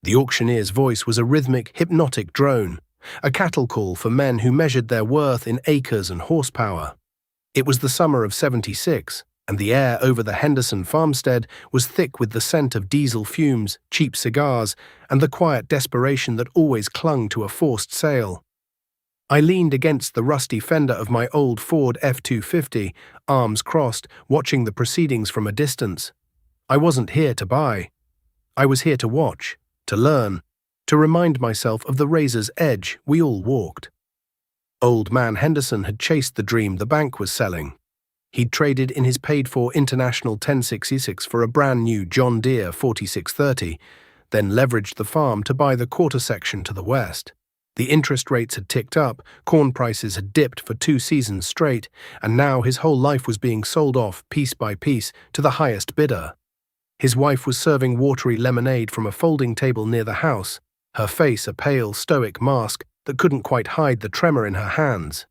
The auctioneer's voice was a rhythmic, hypnotic drone, a cattle call for men who measured their worth in acres and horsepower. It was the summer of '76, and the air over the Henderson farmstead was thick with the scent of diesel fumes, cheap cigars, and the quiet desperation that always clung to a forced sale. I leaned against the rusty fender of my old Ford F-250, arms crossed, watching the proceedings from a distance. I wasn't here to buy. I was here to watch, to learn, to remind myself of the razor's edge we all walked. Old man Henderson had chased the dream the bank was selling. He'd traded in his paid-for International 1066 for a brand-new John Deere 4630, then leveraged the farm to buy the quarter section to the west. The interest rates had ticked up, corn prices had dipped for 2 seasons straight, and now his whole life was being sold off, piece by piece, to the highest bidder. His wife was serving watery lemonade from a folding table near the house, her face a pale, stoic mask that couldn't quite hide the tremor in her hands.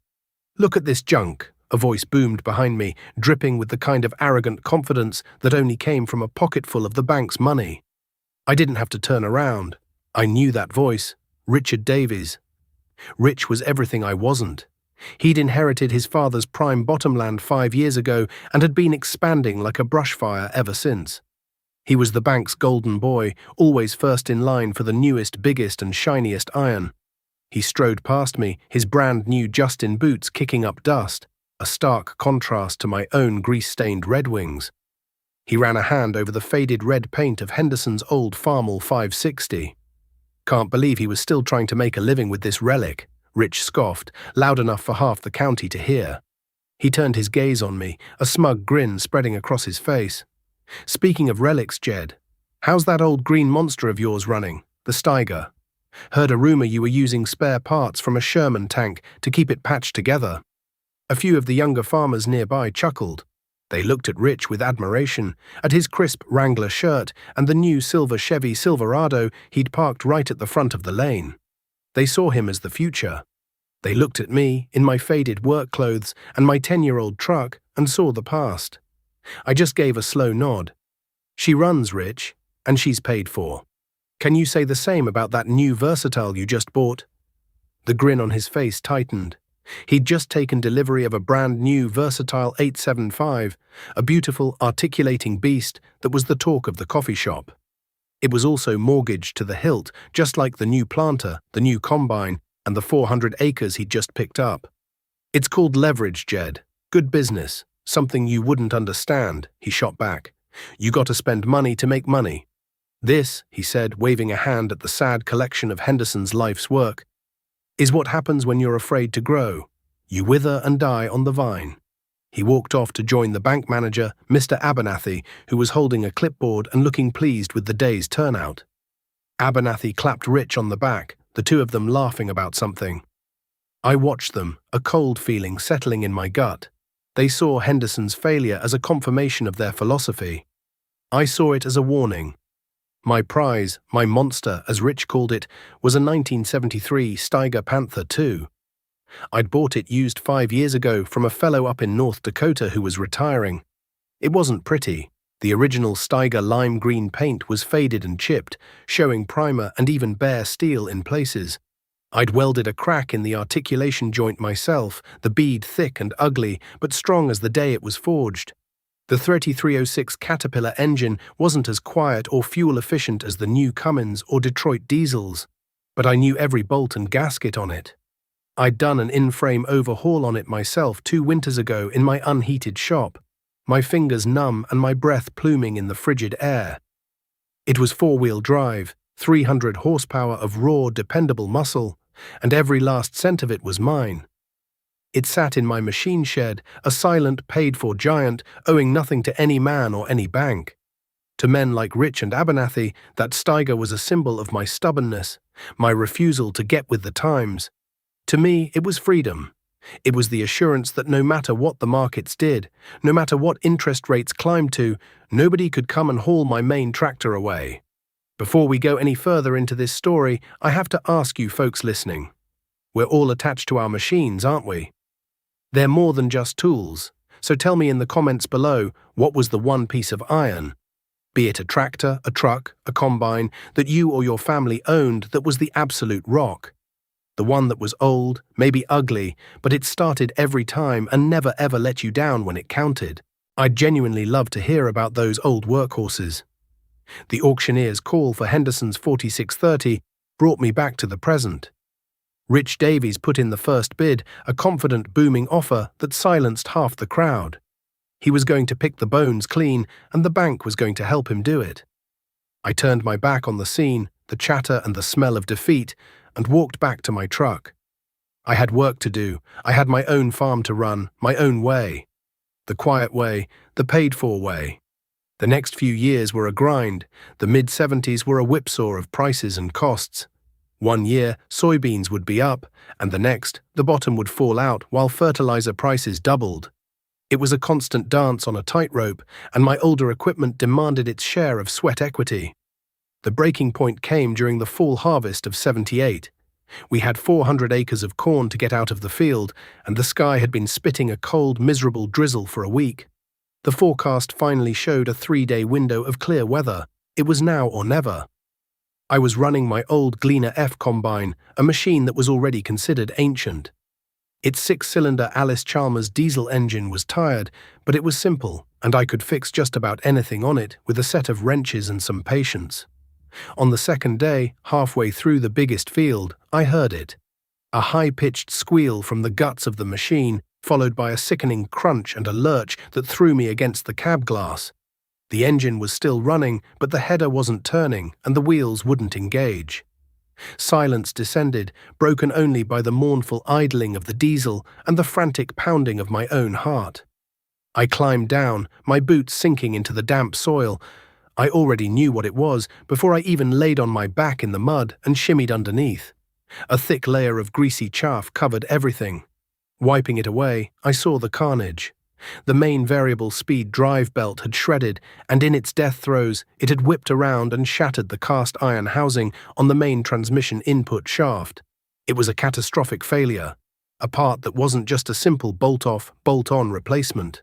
"Look at this junk," a voice boomed behind me, dripping with the kind of arrogant confidence that only came from a pocketful of the bank's money. I didn't have to turn around. I knew that voice. Richard Davies. Rich was everything I wasn't. He'd inherited his father's prime bottomland 5 years ago and had been expanding like a brush fire ever since. He was the bank's golden boy, always first in line for the newest, biggest and shiniest iron. He strode past me, his brand-new Justin boots kicking up dust, a stark contrast to my own grease-stained Red Wings. He ran a hand over the faded red paint of Henderson's old Farmall 560. "Can't believe he was still trying to make a living with this relic," Rich scoffed, loud enough for half the county to hear. He turned his gaze on me, a smug grin spreading across his face. "Speaking of relics, Jed, how's that old green monster of yours running, the Steiger? Heard a rumor you were using spare parts from a Sherman tank to keep it patched together." A few of the younger farmers nearby chuckled. They looked at Rich with admiration, at his crisp Wrangler shirt and the new silver Chevy Silverado he'd parked right at the front of the lane. They saw him as the future. They looked at me, in my faded work clothes and my 10-year-old truck, and saw the past. I just gave a slow nod. "She runs, Rich, and she's paid for. Can you say the same about that new Versatile you just bought?" The grin on his face tightened. He'd just taken delivery of a brand-new Versatile 875, a beautiful, articulating beast that was the talk of the coffee shop. It was also mortgaged to the hilt, just like the new planter, the new combine, and the 400 acres he'd just picked up. "It's called leverage, Jed. Good business. Something you wouldn't understand," he shot back. "You got to spend money to make money. This," he said, waving a hand at the sad collection of Henderson's life's work, "is what happens when you're afraid to grow. You wither and die on the vine." He walked off to join the bank manager, Mr. Abernathy, who was holding a clipboard and looking pleased with the day's turnout. Abernathy clapped Rich on the back, the two of them laughing about something. I watched them, a cold feeling settling in my gut. They saw Henderson's failure as a confirmation of their philosophy. I saw it as a warning. My prize, my monster, as Rich called it, was a 1973 Steiger Panther II. I'd bought it used 5 years ago from a fellow up in North Dakota who was retiring. It wasn't pretty. The original Steiger lime green paint was faded and chipped, showing primer and even bare steel in places. I'd welded a crack in the articulation joint myself, the bead thick and ugly, but strong as the day it was forged. The 3306 Caterpillar engine wasn't as quiet or fuel-efficient as the new Cummins or Detroit diesels, but I knew every bolt and gasket on it. I'd done an in-frame overhaul on it myself 2 winters ago in my unheated shop, my fingers numb and my breath pluming in the frigid air. It was 4-wheel drive, 300 horsepower of raw, dependable muscle, and every last cent of it was mine. It sat in my machine shed, a silent, paid-for giant, owing nothing to any man or any bank. To men like Rich and Abernathy, that Steiger was a symbol of my stubbornness, my refusal to get with the times. To me, it was freedom. It was the assurance that no matter what the markets did, no matter what interest rates climbed to, nobody could come and haul my main tractor away. Before we go any further into this story, I have to ask you folks listening. We're all attached to our machines, aren't we? They're more than just tools, so tell me in the comments below, what was the one piece of iron? Be it a tractor, a truck, a combine that you or your family owned that was the absolute rock. The one that was old, maybe ugly, but it started every time and never ever let you down when it counted. I'd genuinely love to hear about those old workhorses. The auctioneer's call for Henderson's 4630 brought me back to the present. Rich Davies put in the first bid, a confident, booming offer that silenced half the crowd. He was going to pick the bones clean, and the bank was going to help him do it. I turned my back on the scene, the chatter and the smell of defeat, and walked back to my truck. I had work to do. I had my own farm to run, my own way. The quiet way, the paid-for way. The next few years were a grind. The mid-70s were a whipsaw of prices and costs. One year, soybeans would be up, and the next, the bottom would fall out while fertilizer prices doubled. It was a constant dance on a tightrope, and my older equipment demanded its share of sweat equity. The breaking point came during the fall harvest of '78. We had 400 acres of corn to get out of the field, and the sky had been spitting a cold, miserable drizzle for a week. The forecast finally showed a 3-day window of clear weather. It was now or never. I was running my old Gleaner F combine, a machine that was already considered ancient. Its 6-cylinder Alice Chalmers diesel engine was tired, but it was simple, and I could fix just about anything on it with a set of wrenches and some patience. On the second day, halfway through the biggest field, I heard it. A high-pitched squeal from the guts of the machine, followed by a sickening crunch and a lurch that threw me against the cab glass. The engine was still running, but the header wasn't turning, and the wheels wouldn't engage. Silence descended, broken only by the mournful idling of the diesel and the frantic pounding of my own heart. I climbed down, my boots sinking into the damp soil. I already knew what it was before I even laid on my back in the mud and shimmied underneath. A thick layer of greasy chaff covered everything. Wiping it away, I saw the carnage. The main variable speed drive belt had shredded, and in its death throes, it had whipped around and shattered the cast iron housing on the main transmission input shaft. It was a catastrophic failure, a part that wasn't just a simple bolt-off, bolt-on replacement.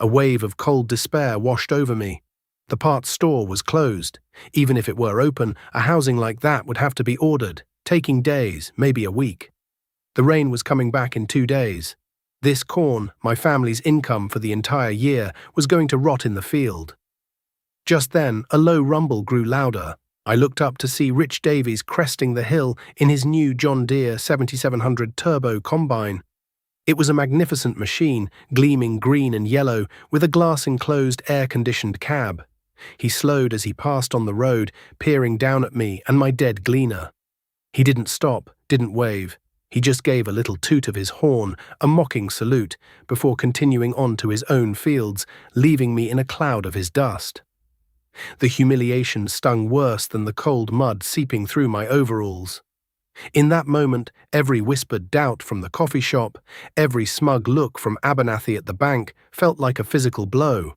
A wave of cold despair washed over me. The parts store was closed. Even if it were open, a housing like that would have to be ordered, taking days, maybe a week. The rain was coming back in 2 days. This corn, my family's income for the entire year, was going to rot in the field. Just then, a low rumble grew louder. I looked up to see Rich Davies cresting the hill in his new John Deere 7700 turbo combine. It was a magnificent machine, gleaming green and yellow, with a glass-enclosed air-conditioned cab. He slowed as he passed on the road, peering down at me and my dead gleaner. He didn't stop, didn't wave. He just gave a little toot of his horn, a mocking salute, before continuing on to his own fields, leaving me in a cloud of his dust. The humiliation stung worse than the cold mud seeping through my overalls. In that moment, every whispered doubt from the coffee shop, every smug look from Abernathy at the bank felt like a physical blow.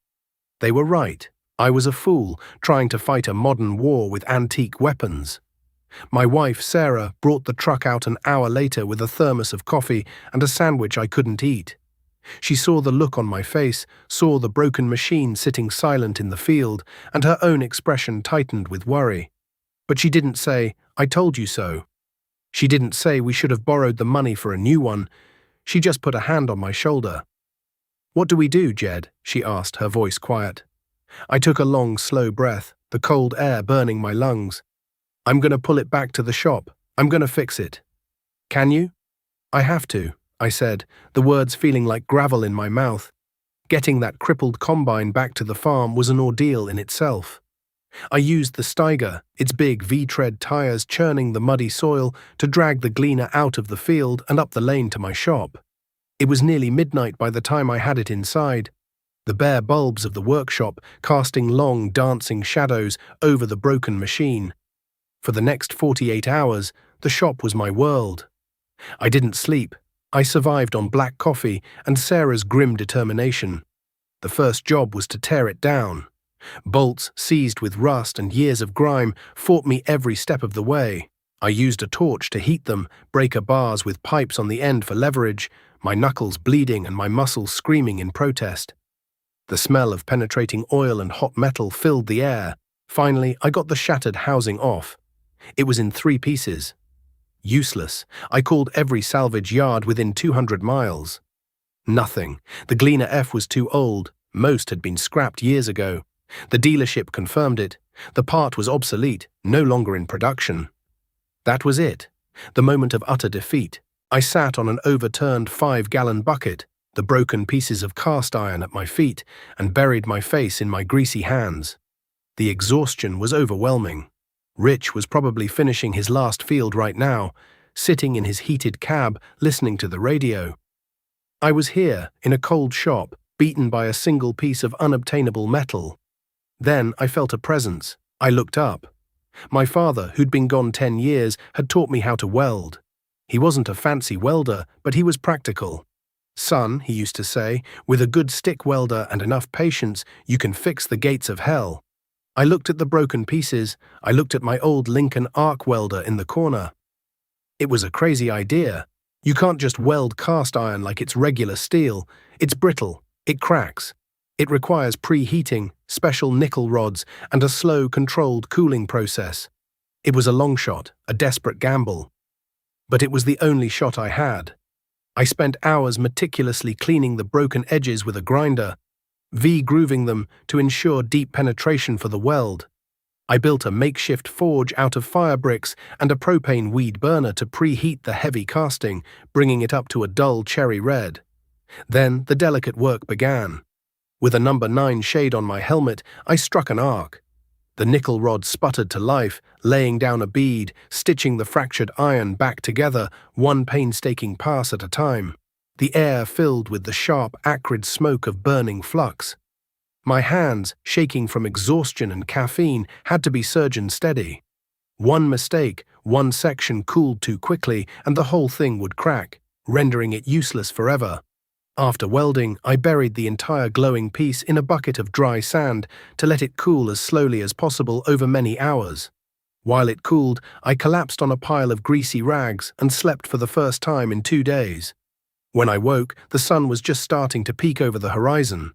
They were right. I was a fool, trying to fight a modern war with antique weapons. My wife, Sarah, brought the truck out an hour later with a thermos of coffee and a sandwich I couldn't eat. She saw the look on my face, saw the broken machine sitting silent in the field, and her own expression tightened with worry. But she didn't say, "I told you so." She didn't say we should have borrowed the money for a new one. She just put a hand on my shoulder. "What do we do, Jed?" she asked, her voice quiet. I took a long, slow breath, the cold air burning my lungs. "I'm going to pull it back to the shop. I'm going to fix it." "Can you?" "I have to," I said, the words feeling like gravel in my mouth. Getting that crippled combine back to the farm was an ordeal in itself. I used the Steiger, its big V-tread tires churning the muddy soil, to drag the gleaner out of the field and up the lane to my shop. It was nearly midnight by the time I had it inside. The bare bulbs of the workshop casting long, dancing shadows over the broken machine. For the next 48 hours, the shop was my world. I didn't sleep. I survived on black coffee and Sarah's grim determination. The first job was to tear it down. Bolts, seized with rust and years of grime, fought me every step of the way. I used a torch to heat them, breaker bars with pipes on the end for leverage, my knuckles bleeding and my muscles screaming in protest. The smell of penetrating oil and hot metal filled the air. Finally, I got the shattered housing off. It was in 3 pieces. Useless. I called every salvage yard within 200 miles. Nothing. The Gleaner F was too old. Most had been scrapped years ago. The dealership confirmed it. The part was obsolete, no longer in production. That was it. The moment of utter defeat. I sat on an overturned 5-gallon bucket, the broken pieces of cast iron at my feet, and buried my face in my greasy hands. The exhaustion was overwhelming. Rich was probably finishing his last field right now, sitting in his heated cab, listening to the radio. I was here, in a cold shop, beaten by a single piece of unobtainable metal. Then I felt a presence. I looked up. My father, who'd been gone 10 years, had taught me how to weld. He wasn't a fancy welder, but he was practical. "Son," he used to say, "with a good stick welder and enough patience, you can fix the gates of hell." I looked at the broken pieces. I looked at my old Lincoln arc welder in the corner. It was a crazy idea. You can't just weld cast iron like it's regular steel. It's brittle. It cracks. It requires preheating, special nickel rods, and a slow, controlled cooling process. It was a long shot, a desperate gamble. But it was the only shot I had. I spent hours meticulously cleaning the broken edges with a grinder, V-grooving them to ensure deep penetration for the weld. I built a makeshift forge out of fire bricks and a propane weed burner to preheat the heavy casting, bringing it up to a dull cherry red. Then the delicate work began. With a number 9 shade on my helmet, I struck an arc. The nickel rod sputtered to life, laying down a bead, stitching the fractured iron back together, one painstaking pass at a time. The air filled with the sharp, acrid smoke of burning flux. My hands, shaking from exhaustion and caffeine, had to be surgeon steady. One mistake, one section cooled too quickly, and the whole thing would crack, rendering it useless forever. After welding, I buried the entire glowing piece in a bucket of dry sand to let it cool as slowly as possible over many hours. While it cooled, I collapsed on a pile of greasy rags and slept for the first time in 2 days. When I woke, the sun was just starting to peek over the horizon.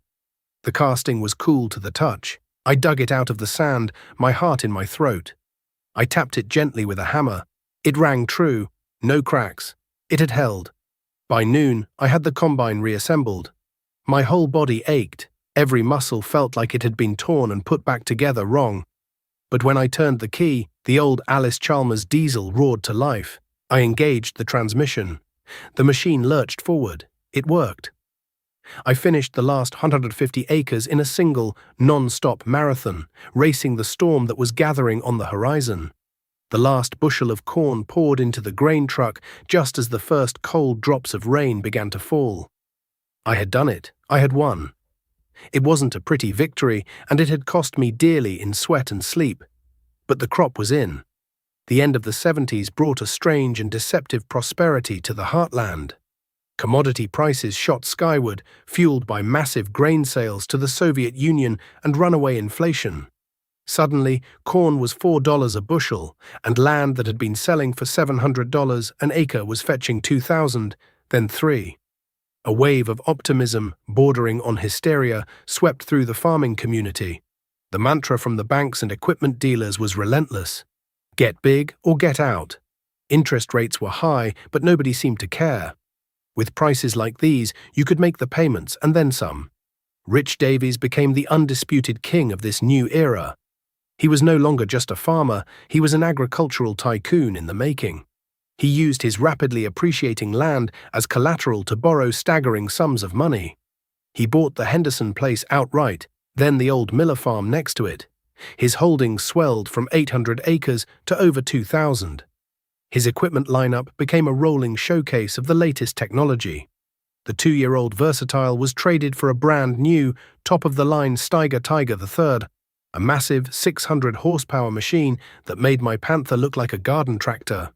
The casting was cool to the touch. I dug it out of the sand, my heart in my throat. I tapped it gently with a hammer. It rang true. No cracks. It had held. By noon, I had the combine reassembled. My whole body ached. Every muscle felt like it had been torn and put back together wrong. But when I turned the key, the old Alice Chalmers diesel roared to life. I engaged the transmission. The machine lurched forward. It worked. I finished the last 150 acres in a single, non-stop marathon, racing the storm that was gathering on the horizon. The last bushel of corn poured into the grain truck just as the first cold drops of rain began to fall. I had done it. I had won. It wasn't a pretty victory, and it had cost me dearly in sweat and sleep. But the crop was in. The end of the 70s brought a strange and deceptive prosperity to the heartland. Commodity prices shot skyward, fueled by massive grain sales to the Soviet Union and runaway inflation. Suddenly, corn was $4 a bushel, and land that had been selling for $700 an acre was fetching $2,000, then $3,000. A wave of optimism, bordering on hysteria, swept through the farming community. The mantra from the banks and equipment dealers was relentless. Get big or get out. Interest rates were high, but nobody seemed to care. With prices like these, you could make the payments and then some. Rich Davies became the undisputed king of this new era. He was no longer just a farmer, he was an agricultural tycoon in the making. He used his rapidly appreciating land as collateral to borrow staggering sums of money. He bought the Henderson place outright, then the old Miller farm next to it. His holdings swelled from 800 acres to over 2,000. His equipment lineup became a rolling showcase of the latest technology. The 2-year-old Versatile was traded for a brand new, top-of-the-line Steiger Tiger III, a massive 600-horsepower machine that made my Panther look like a garden tractor.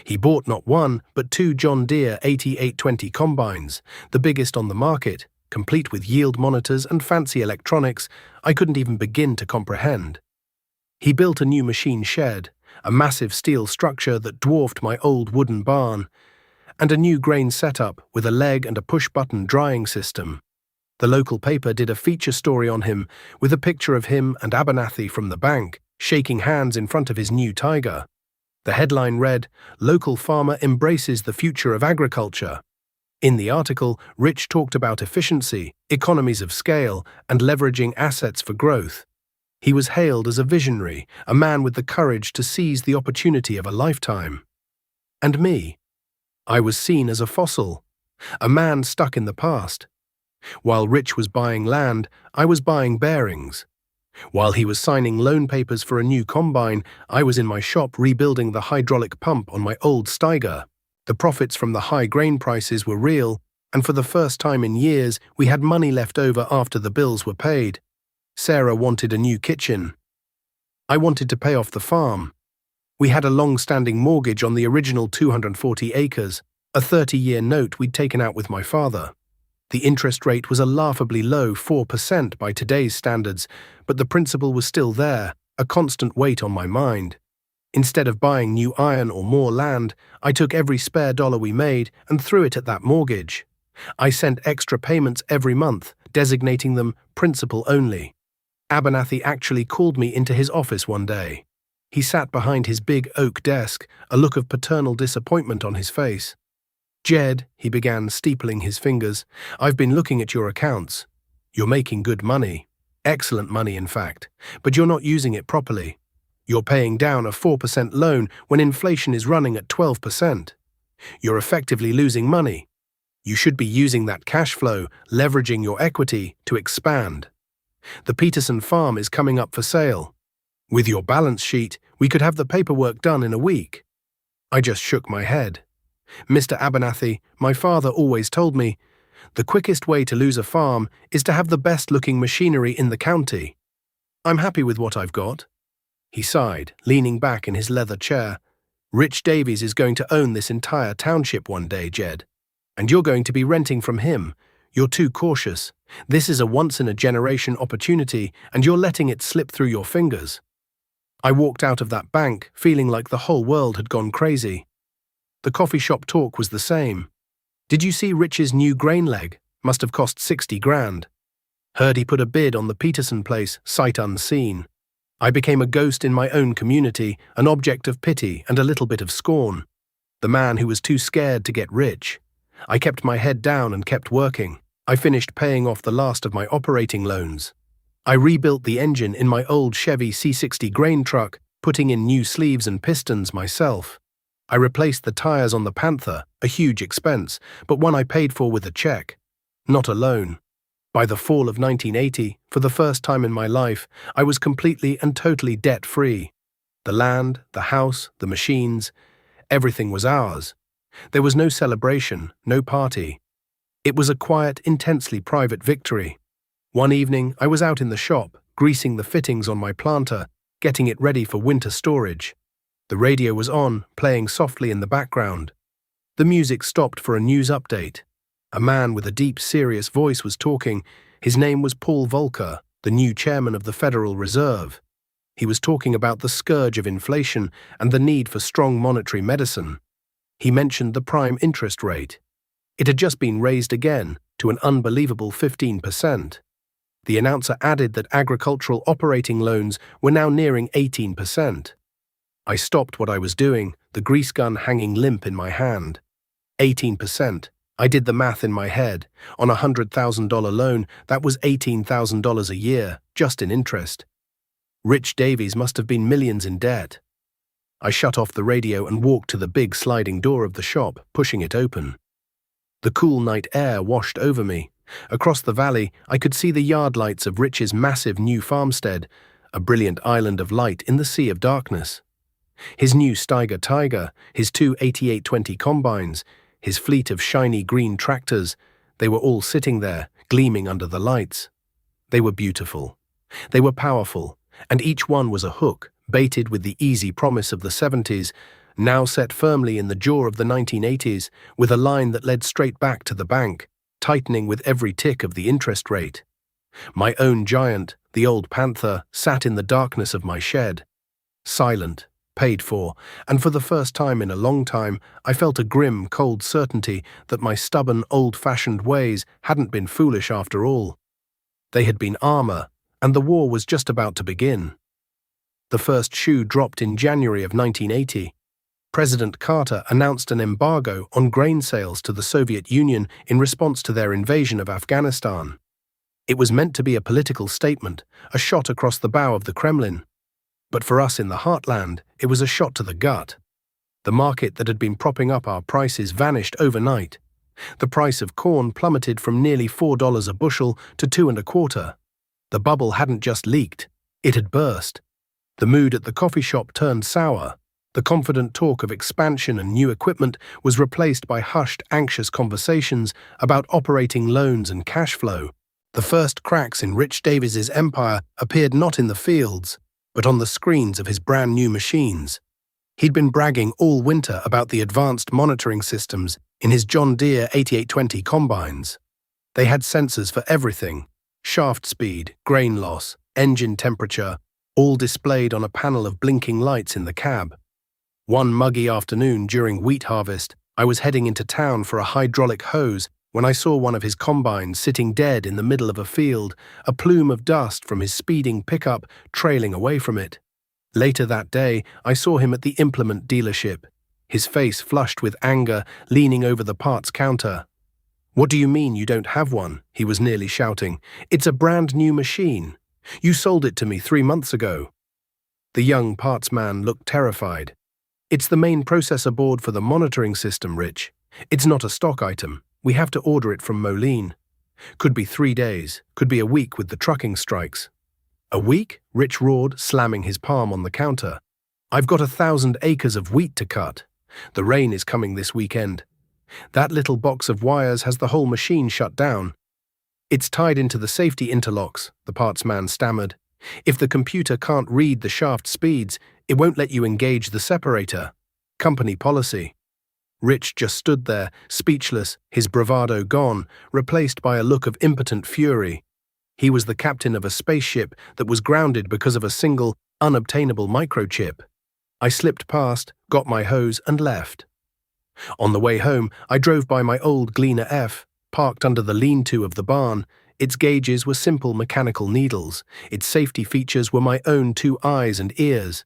He bought not one, but 2 John Deere 8820 combines, the biggest on the market, complete with yield monitors and fancy electronics I couldn't even begin to comprehend. He built a new machine shed, a massive steel structure that dwarfed my old wooden barn, and a new grain setup with a leg and a push-button drying system. The local paper did a feature story on him with a picture of him and Abernathy from the bank, shaking hands in front of his new Steiger. The headline read, "Local farmer embraces the future of agriculture." In the article, Rich talked about efficiency, economies of scale, and leveraging assets for growth. He was hailed as a visionary, a man with the courage to seize the opportunity of a lifetime. And me? I was seen as a fossil, a man stuck in the past. While Rich was buying land, I was buying bearings. While he was signing loan papers for a new combine, I was in my shop rebuilding the hydraulic pump on my old Steiger. The profits from the high grain prices were real, and for the first time in years, we had money left over after the bills were paid. Sarah wanted a new kitchen. I wanted to pay off the farm. We had a long-standing mortgage on the original 240 acres, a 30-year note we'd taken out with my father. The interest rate was a laughably low 4% by today's standards, but the principal was still there, a constant weight on my mind. Instead of buying new iron or more land, I took every spare dollar we made and threw it at that mortgage. I sent extra payments every month, designating them principal only. Abernathy actually called me into his office one day. He sat behind his big oak desk, a look of paternal disappointment on his face. "Jed," he began, steepling his fingers, "I've been looking at your accounts. You're making good money. Excellent money, in fact. But you're not using it properly. You're paying down a 4% loan when inflation is running at 12%. You're effectively losing money. You should be using that cash flow, leveraging your equity, to expand. The Peterson farm is coming up for sale. With your balance sheet, we could have the paperwork done in a week." I just shook my head. "Mr. Abernathy, my father always told me, the quickest way to lose a farm is to have the best-looking machinery in the county. I'm happy with what I've got." He sighed, leaning back in his leather chair. "Rich Davies is going to own this entire township one day, Jed. And you're going to be renting from him. You're too cautious. This is a once-in-a-generation opportunity, and you're letting it slip through your fingers." I walked out of that bank feeling like the whole world had gone crazy. The coffee shop talk was the same. "Did you see Rich's new grain leg? Must have cost 60 grand. Heard he put a bid on the Peterson place, sight unseen." I became a ghost in my own community, an object of pity and a little bit of scorn. The man who was too scared to get rich. I kept my head down and kept working. I finished paying off the last of my operating loans. I rebuilt the engine in my old Chevy C60 grain truck, putting in new sleeves and pistons myself. I replaced the tires on the Panther, a huge expense, but one I paid for with a check, not a loan. By the fall of 1980, for the first time in my life, I was completely and totally debt-free. The land, the house, the machines, everything was ours. There was no celebration, no party. It was a quiet, intensely private victory. One evening, I was out in the shop, greasing the fittings on my planter, getting it ready for winter storage. The radio was on, playing softly in the background. The music stopped for a news update. A man with a deep, serious voice was talking. His name was Paul Volcker, the new chairman of the Federal Reserve. He was talking about the scourge of inflation and the need for strong monetary medicine. He mentioned the prime interest rate. It had just been raised again to an unbelievable 15%. The announcer added that agricultural operating loans were now nearing 18%. I stopped what I was doing, the grease gun hanging limp in my hand. 18%. I did the math in my head. On a $100,000 loan, that was $18,000 a year, just in interest. Rich Davies must have been millions in debt. I shut off the radio and walked to the big sliding door of the shop, pushing it open. The cool night air washed over me. Across the valley, I could see the yard lights of Rich's massive new farmstead, a brilliant island of light in the sea of darkness. His new Steiger, his two 8820 combines, his fleet of shiny green tractors, they were all sitting there, gleaming under the lights. They were beautiful. They were powerful, and each one was a hook, baited with the easy promise of the 70s, now set firmly in the jaw of the 1980s, with a line that led straight back to the bank, tightening with every tick of the interest rate. My own giant, the old Panther, sat in the darkness of my shed. Silent, paid for, and for the first time in a long time, I felt a grim, cold certainty that my stubborn, old-fashioned ways hadn't been foolish after all. They had been armor, and the war was just about to begin. The first shoe dropped in January of 1980. President Carter announced an embargo on grain sales to the Soviet Union in response to their invasion of Afghanistan. It was meant to be a political statement, a shot across the bow of the Kremlin. But for us in the heartland, it was a shot to the gut. The market that had been propping up our prices vanished overnight. The price of corn plummeted from nearly $4 a bushel to $2.25. The bubble hadn't just leaked, it had burst. The mood at the coffee shop turned sour. The confident talk of expansion and new equipment was replaced by hushed, anxious conversations about operating loans and cash flow. The first cracks in Rich Davis's empire appeared not in the fields, but on the screens of his brand-new machines. He'd been bragging all winter about the advanced monitoring systems in his John Deere 8820 combines. They had sensors for everything: shaft speed, grain loss, engine temperature, all displayed on a panel of blinking lights in the cab. One muggy afternoon during wheat harvest, I was heading into town for a hydraulic hose when I saw one of his combines sitting dead in the middle of a field, a plume of dust from his speeding pickup trailing away from it. Later that day, I saw him at the implement dealership, his face flushed with anger, leaning over the parts counter. "What do you mean you don't have one?" he was nearly shouting. "It's a brand new machine. You sold it to me 3 months ago." The young parts man looked terrified. "It's the main processor board for the monitoring system, Rich. It's not a stock item. We have to order it from Moline. Could be 3 days, could be a week with the trucking strikes." "A week?" Rich roared, slamming his palm on the counter. "I've got 1,000 acres of wheat to cut. The rain is coming this weekend. That little box of wires has the whole machine shut down." "It's tied into the safety interlocks," the parts man stammered. "If the computer can't read the shaft speeds, it won't let you engage the separator. Company policy." Rich just stood there, speechless, his bravado gone, replaced by a look of impotent fury. He was the captain of a spaceship that was grounded because of a single, unobtainable microchip. I slipped past, got my hose, and left. On the way home, I drove by my old Gleaner F, parked under the lean-to of the barn. Its gauges were simple mechanical needles. Its safety features were my own 2 eyes and ears.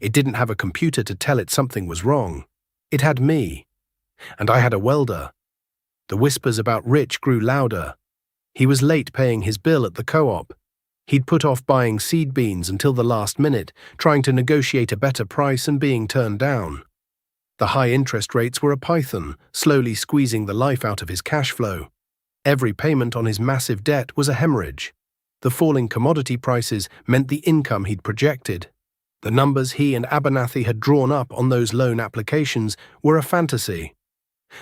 It didn't have a computer to tell it something was wrong. It had me. And I had a welder. The whispers about Rich grew louder. He was late paying his bill at the co-op. He'd put off buying seed beans until the last minute, trying to negotiate a better price and being turned down. The high interest rates were a python, slowly squeezing the life out of his cash flow. Every payment on his massive debt was a hemorrhage. The falling commodity prices meant the income he'd projected. The numbers he and Abernathy had drawn up on those loan applications were a fantasy.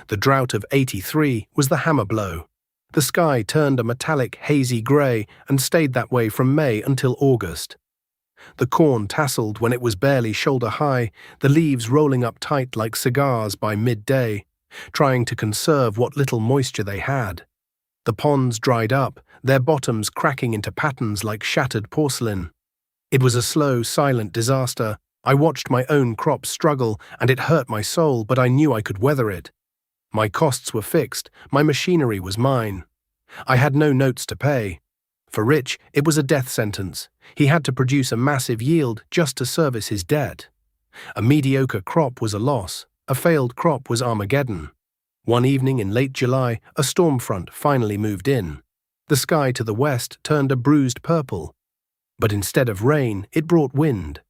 The drought of '83 was the hammer blow. The sky turned a metallic, hazy grey and stayed that way from May until August. The corn tasseled when it was barely shoulder-high, the leaves rolling up tight like cigars by midday, trying to conserve what little moisture they had. The ponds dried up, their bottoms cracking into patterns like shattered porcelain. It was a slow, silent disaster. I watched my own crops struggle, and it hurt my soul, but I knew I could weather it. My costs were fixed, my machinery was mine. I had no notes to pay. For Rich, it was a death sentence. He had to produce a massive yield just to service his debt. A mediocre crop was a loss. A failed crop was Armageddon. One evening in late July, a storm front finally moved in. The sky to the west turned a bruised purple. But instead of rain, it brought wind.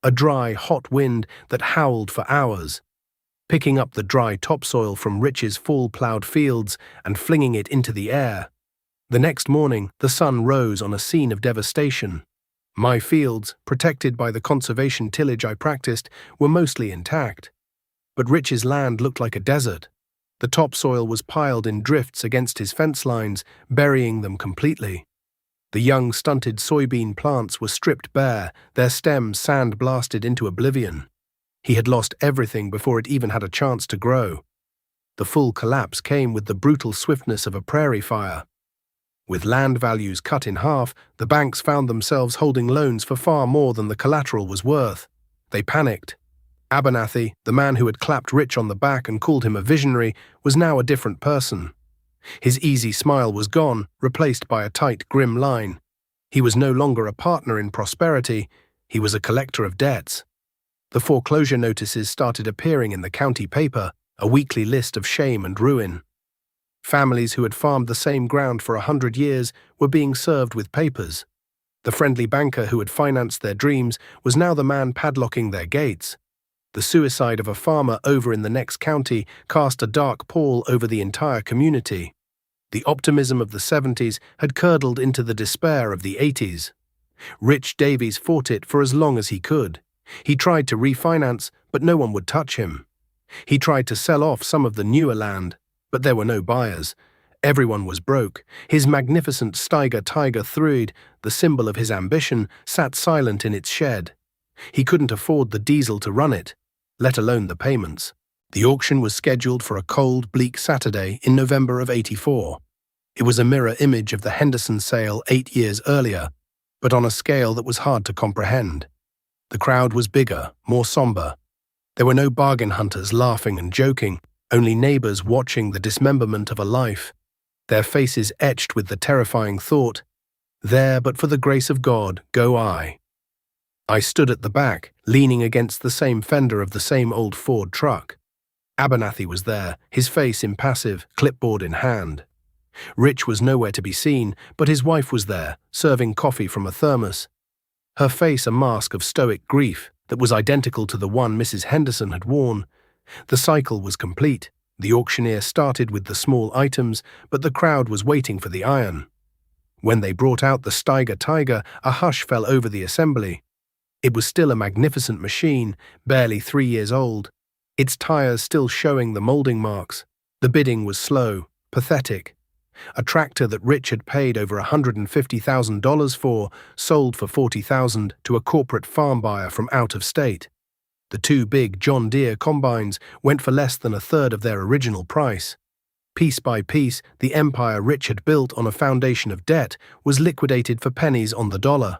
A dry, hot wind that howled for hours, picking up the dry topsoil from Rich's fall-ploughed fields and flinging it into the air. The next morning, the sun rose on a scene of devastation. My fields, protected by the conservation tillage I practiced, were mostly intact. But Rich's land looked like a desert. The topsoil was piled in drifts against his fence lines, burying them completely. The young, stunted soybean plants were stripped bare, their stems sand-blasted into oblivion. He had lost everything before it even had a chance to grow. The full collapse came with the brutal swiftness of a prairie fire. With land values cut in half, the banks found themselves holding loans for far more than the collateral was worth. They panicked. Abernathy, the man who had clapped Rich on the back and called him a visionary, was now a different person. His easy smile was gone, replaced by a tight, grim line. He was no longer a partner in prosperity, he was a collector of debts. The foreclosure notices started appearing in the county paper, a weekly list of shame and ruin. Families who had farmed the same ground for 100 years were being served with papers. The friendly banker who had financed their dreams was now the man padlocking their gates. The suicide of a farmer over in the next county cast a dark pall over the entire community. The optimism of the 70s had curdled into the despair of the 80s. Rich Davies fought it for as long as he could. He tried to refinance, but no one would touch him. He tried to sell off some of the newer land, but there were no buyers. Everyone was broke. His magnificent Steiger Tiger Thruid, the symbol of his ambition, sat silent in its shed. He couldn't afford the diesel to run it, let alone the payments. The auction was scheduled for a cold, bleak Saturday in November of '84. It was a mirror image of the Henderson sale 8 years earlier, but on a scale that was hard to comprehend. The crowd was bigger, more somber. There were no bargain hunters laughing and joking, only neighbors watching the dismemberment of a life, their faces etched with the terrifying thought, "There, but for the grace of God, go I." I stood at the back, leaning against the same fender of the same old Ford truck. Abernathy was there, his face impassive, clipboard in hand. Rich was nowhere to be seen, but his wife was there, serving coffee from a thermos. Her face a mask of stoic grief that was identical to the one Mrs. Henderson had worn. The cycle was complete. The auctioneer started with the small items, but the crowd was waiting for the iron. When they brought out the Steiger Tiger, a hush fell over the assembly. It was still a magnificent machine, barely 3 years old, its tires still showing the molding marks. The bidding was slow, pathetic. A tractor that Rich had paid over $150,000 for sold for $40,000 to a corporate farm buyer from out of state. The 2 big John Deere combines went for less than a third of their original price. Piece by piece, the empire Rich had built on a foundation of debt was liquidated for pennies on the dollar.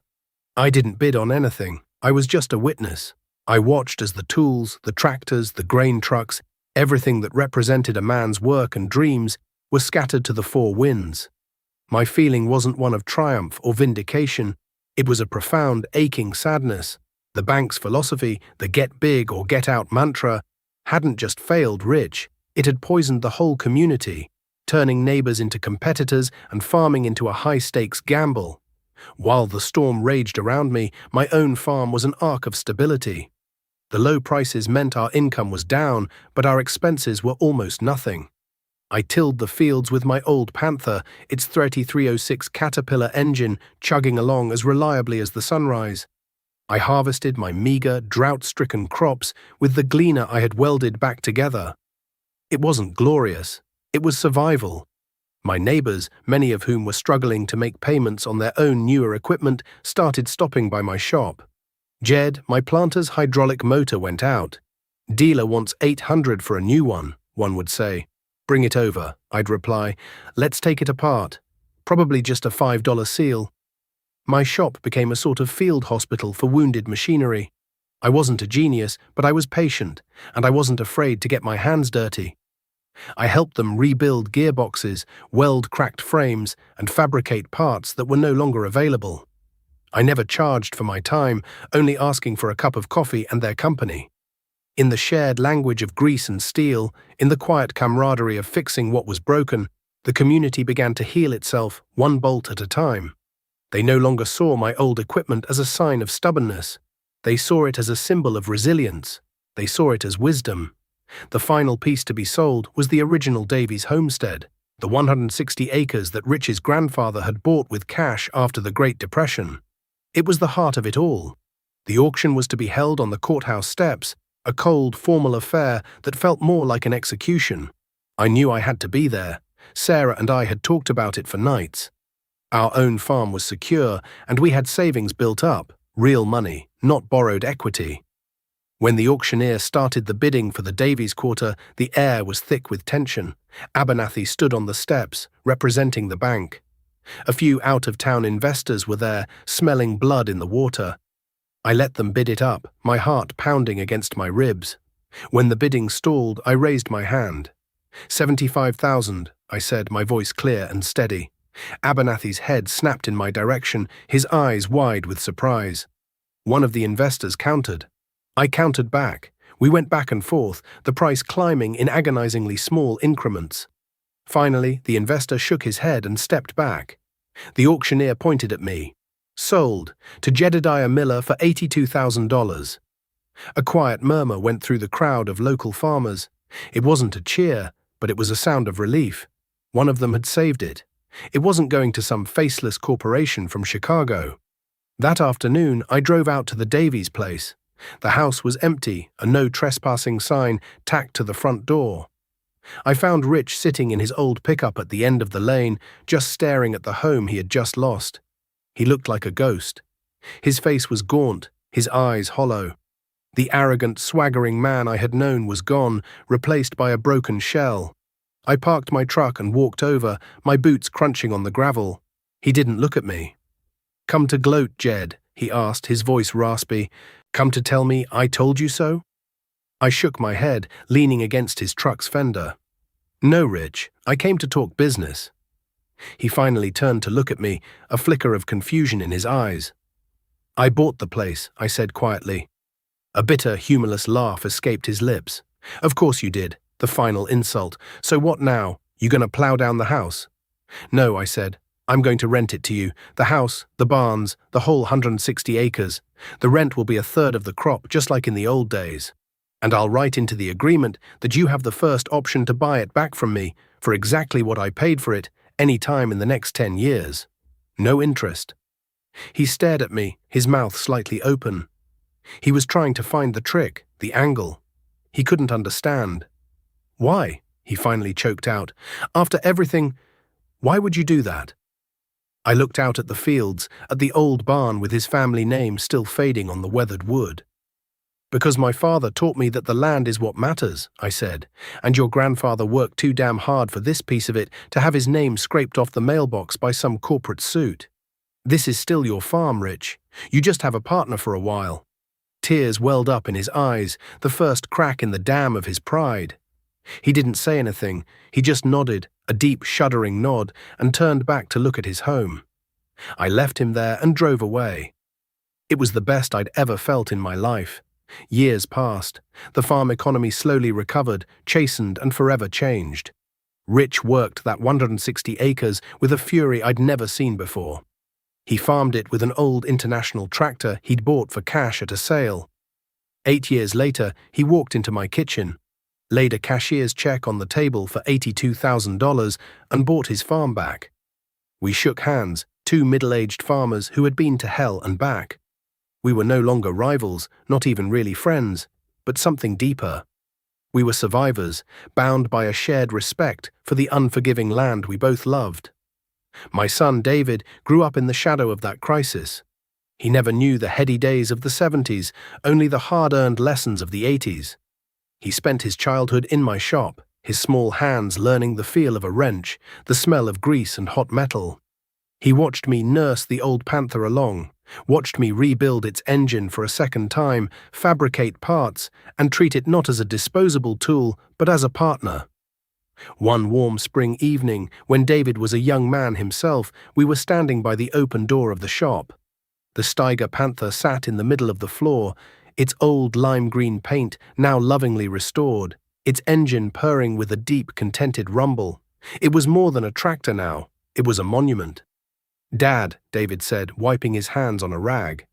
I didn't bid on anything. I was just a witness. I watched as the tools, the tractors, the grain trucks, everything that represented a man's work and dreams were scattered to the 4 winds. My feeling wasn't one of triumph or vindication. It was a profound, aching sadness. The bank's philosophy, the get big or get out mantra, hadn't just failed Rich, it had poisoned the whole community, turning neighbors into competitors and farming into a high-stakes gamble. While the storm raged around me, my own farm was an ark of stability. The low prices meant our income was down, but our expenses were almost nothing. I tilled the fields with my old Panther, its 3306 Caterpillar engine chugging along as reliably as the sunrise. I harvested my meager, drought-stricken crops with the gleaner I had welded back together. It wasn't glorious. It was survival. My neighbors, many of whom were struggling to make payments on their own newer equipment, started stopping by my shop. "Jed, my planter's hydraulic motor went out. Dealer wants $800 for a new one," one would say. "Bring it over," I'd reply. "Let's take it apart. Probably just a $5 seal." My shop became a sort of field hospital for wounded machinery. I wasn't a genius, but I was patient, and I wasn't afraid to get my hands dirty. I helped them rebuild gearboxes, weld cracked frames, and fabricate parts that were no longer available. I never charged for my time, only asking for a cup of coffee and their company. In the shared language of grease and steel, in the quiet camaraderie of fixing what was broken, the community began to heal itself, one bolt at a time. They no longer saw my old equipment as a sign of stubbornness. They saw it as a symbol of resilience. They saw it as wisdom. The final piece to be sold was the original Davies homestead, the 160 acres that Rich's grandfather had bought with cash after the Great Depression. It was the heart of it all. The auction was to be held on the courthouse steps, a cold, formal affair that felt more like an execution. I knew I had to be there. Sarah and I had talked about it for nights. Our own farm was secure, and we had savings built up, real money, not borrowed equity. When the auctioneer started the bidding for the Davies quarter, the air was thick with tension. Abernathy stood on the steps, representing the bank. A few out-of-town investors were there, smelling blood in the water. I let them bid it up, my heart pounding against my ribs. When the bidding stalled, I raised my hand. 75,000, I said, my voice clear and steady. Abernathy's head snapped in my direction, his eyes wide with surprise. One of the investors countered. I countered back. We went back and forth, the price climbing in agonizingly small increments. Finally, the investor shook his head and stepped back. The auctioneer pointed at me. Sold, to Jedediah Miller for $82,000. A quiet murmur went through the crowd of local farmers. It wasn't a cheer, but it was a sound of relief. One of them had saved it. It wasn't going to some faceless corporation from Chicago. That afternoon, I drove out to the Davies place. The house was empty, a no trespassing sign tacked to the front door. I found Rich sitting in his old pickup at the end of the lane, just staring at the home he had just lost. He looked like a ghost. His face was gaunt, his eyes hollow. The arrogant, swaggering man I had known was gone, replaced by a broken shell. I parked my truck and walked over, my boots crunching on the gravel. He didn't look at me. "Come to gloat, Jed?" he asked, his voice raspy. "Come to tell me I told you so?" I shook my head, leaning against his truck's fender. "No, Rich, I came to talk business." He finally turned to look at me, a flicker of confusion in his eyes. "I bought the place," I said quietly. A bitter, humorless laugh escaped his lips. "Of course you did," the final insult. "So what now? You gonna plow down the house?" "No," I said. "I'm going to rent it to you. The house, the barns, the whole 160 acres. The rent will be a third of the crop, just like in the old days. And I'll write into the agreement that you have the first option to buy it back from me, for exactly what I paid for it, any time in the next 10 years. No interest." He stared at me, his mouth slightly open. He was trying to find the trick, the angle. He couldn't understand. "Why?" he finally choked out. "After everything, why would you do that?" I looked out at the fields, at the old barn with his family name still fading on the weathered wood. "Because my father taught me that the land is what matters," I said, "and your grandfather worked too damn hard for this piece of it to have his name scraped off the mailbox by some corporate suit. This is still your farm, Rich. You just have a partner for a while." Tears welled up in his eyes, the first crack in the dam of his pride. He didn't say anything, he just nodded, a deep, shuddering nod, and turned back to look at his home. I left him there and drove away. It was the best I'd ever felt in my life. Years passed. The farm economy slowly recovered, chastened, and forever changed. Rich worked that 160 acres with a fury I'd never seen before. He farmed it with an old International tractor he'd bought for cash at a sale. 8 years later, he walked into my kitchen, laid a cashier's check on the table for $82,000, and bought his farm back. We shook hands, two middle-aged farmers who had been to hell and back. We were no longer rivals, not even really friends, but something deeper. We were survivors, bound by a shared respect for the unforgiving land we both loved. My son David grew up in the shadow of that crisis. He never knew the heady days of the 70s, only the hard-earned lessons of the 80s. He spent his childhood in my shop, his small hands learning the feel of a wrench, the smell of grease and hot metal. He watched me nurse the old Panther along, watched me rebuild its engine for a second time, fabricate parts, and treat it not as a disposable tool, but as a partner. One warm spring evening, when David was a young man himself, we were standing by the open door of the shop. The Steiger Panther sat in the middle of the floor, its old lime-green paint now lovingly restored, its engine purring with a deep, contented rumble. It was more than a tractor now, it was a monument. "Dad," David said, wiping his hands on a rag.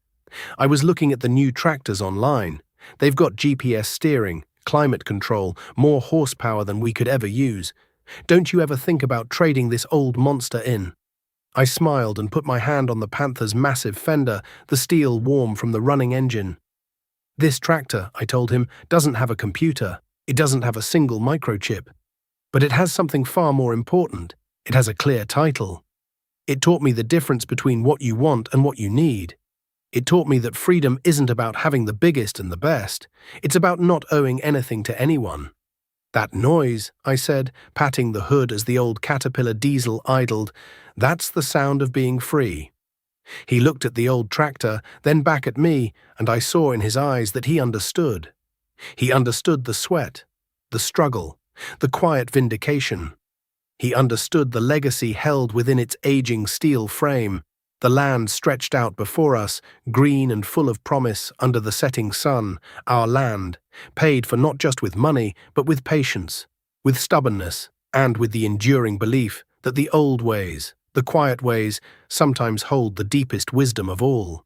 "I was looking at the new tractors online. They've got GPS steering, climate control, more horsepower than we could ever use. Don't you ever think about trading this old monster in?" I smiled and put my hand on the Panther's massive fender, the steel warm from the running engine. "This tractor," I told him, "doesn't have a computer. It doesn't have a single microchip. But it has something far more important. It has a clear title. It taught me the difference between what you want and what you need. It taught me that freedom isn't about having the biggest and the best. It's about not owing anything to anyone." "That noise," I said, patting the hood as the old Caterpillar diesel idled, "that's the sound of being free." He looked at the old tractor, then back at me, and I saw in his eyes that he understood. He understood the sweat, the struggle, the quiet vindication. He understood the legacy held within its aging steel frame, the land stretched out before us, green and full of promise under the setting sun, our land, paid for not just with money, but with patience, with stubbornness, and with the enduring belief that the old ways, the quiet ways, sometimes hold the deepest wisdom of all.